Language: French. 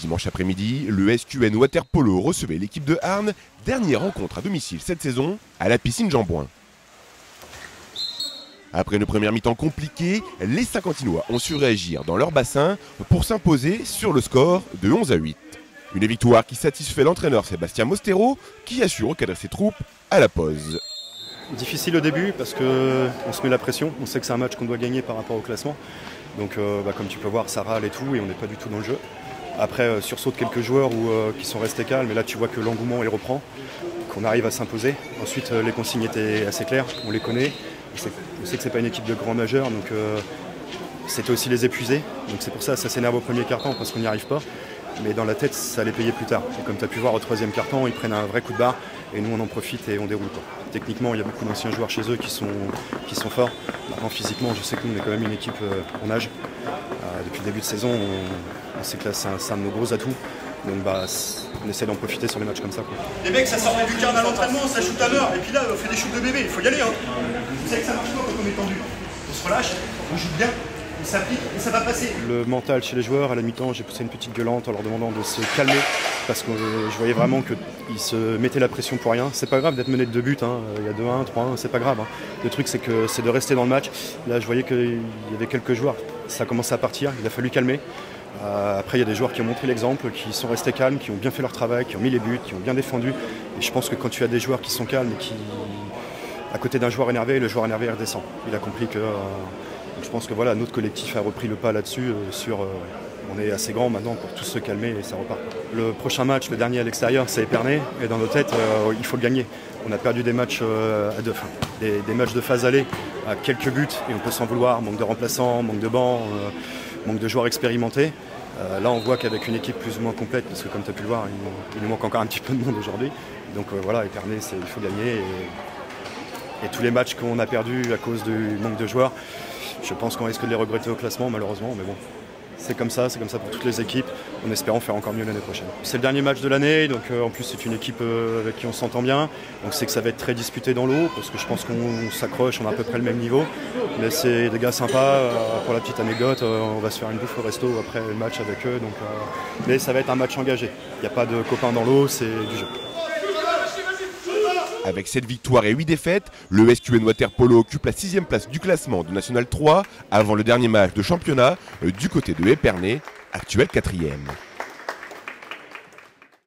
Dimanche après-midi, le SQN Waterpolo recevait l'équipe de Arnes, dernière rencontre à domicile cette saison, à la piscine Jean-Bouin. Après une première mi-temps compliquée, les Saint-Quentinois ont su réagir dans leur bassin pour s'imposer sur le score de 11-8. Une victoire qui satisfait l'entraîneur Sébastien Mostero, qui a su recadrer ses troupes à la pause. Difficile au début parce qu'on se met la pression, on sait que c'est un match qu'on doit gagner par rapport au classement. Donc comme tu peux voir, ça râle et tout et on n'est pas du tout dans le jeu. Après sursaut de quelques joueurs qui sont restés calmes et là tu vois que l'engouement il reprend, qu'on arrive à s'imposer. Ensuite les consignes étaient assez claires, on les connaît. On sait que c'est pas une équipe de grands majeurs, donc c'était aussi les épuiser. Donc c'est pour ça s'énerve au premier quart-temps parce qu'on n'y arrive pas. Mais dans la tête, ça allait payer plus tard. Et comme tu as pu voir au troisième quart-temps, ils prennent un vrai coup de barre et nous on en profite et on déroule. Techniquement, il y a beaucoup d'anciens joueurs chez eux qui sont forts. Maintenant, physiquement, je sais que nous on est quand même une équipe en âge. Depuis le début de saison, on sait que là c'est un de nos gros atouts. Donc on essaie d'en profiter sur les matchs comme ça. Les mecs, ça sortait du carnet à l'entraînement, ça shoot à l'heure, et puis là on fait des shoots de bébé, il faut y aller. Vous savez que ça marche pas quand on est tendu. On se relâche, on joue bien. On s'applique et ça va passer. Le mental chez les joueurs, à la mi-temps, j'ai poussé une petite gueulante en leur demandant de se calmer parce que je voyais vraiment qu'ils se mettaient la pression pour rien. C'est pas grave d'être mené de 2 buts, il y a 2-1, 3-1, c'est pas grave. Le truc c'est de rester dans le match. Là je voyais qu'il y avait quelques joueurs, ça commençait à partir, il a fallu calmer. Après il y a des joueurs qui ont montré l'exemple, qui sont restés calmes, qui ont bien fait leur travail, qui ont mis les buts, qui ont bien défendu. Et je pense que quand tu as des joueurs qui sont calmes et qui, à côté d'un joueur énervé, le joueur énervé redescend. Il a compris que... je pense que voilà, notre collectif a repris le pas là-dessus. On est assez grand maintenant pour tous se calmer et ça repart. Le prochain match, le dernier à l'extérieur, c'est Épernay. Et dans nos têtes, il faut le gagner. On a perdu des matchs des matchs de phase aller à quelques buts et on peut s'en vouloir. Manque de remplaçants, manque de bancs, manque de joueurs expérimentés. Là, on voit qu'avec une équipe plus ou moins complète, parce que comme tu as pu le voir, il nous manque encore un petit peu de monde aujourd'hui. Donc voilà, Épernay, il faut gagner. Et tous les matchs qu'on a perdus à cause du manque de joueurs, je pense qu'on risque de les regretter au classement malheureusement, mais bon, c'est comme ça pour toutes les équipes, en espérant faire encore mieux l'année prochaine. C'est le dernier match de l'année, donc en plus c'est une équipe avec qui on s'entend bien, donc c'est que ça va être très disputé dans l'eau, parce que je pense qu'on s'accroche, on a à peu près le même niveau, mais c'est des gars sympas, pour la petite anecdote, on va se faire une bouffe au resto après le match avec eux, donc, mais ça va être un match engagé, il n'y a pas de copains dans l'eau, c'est du jeu. Avec 7 victoires et 8 défaites, le SQN Waterpolo occupe la 6e place du classement de National 3 avant le dernier match de championnat du côté de Épernay, actuel 4e.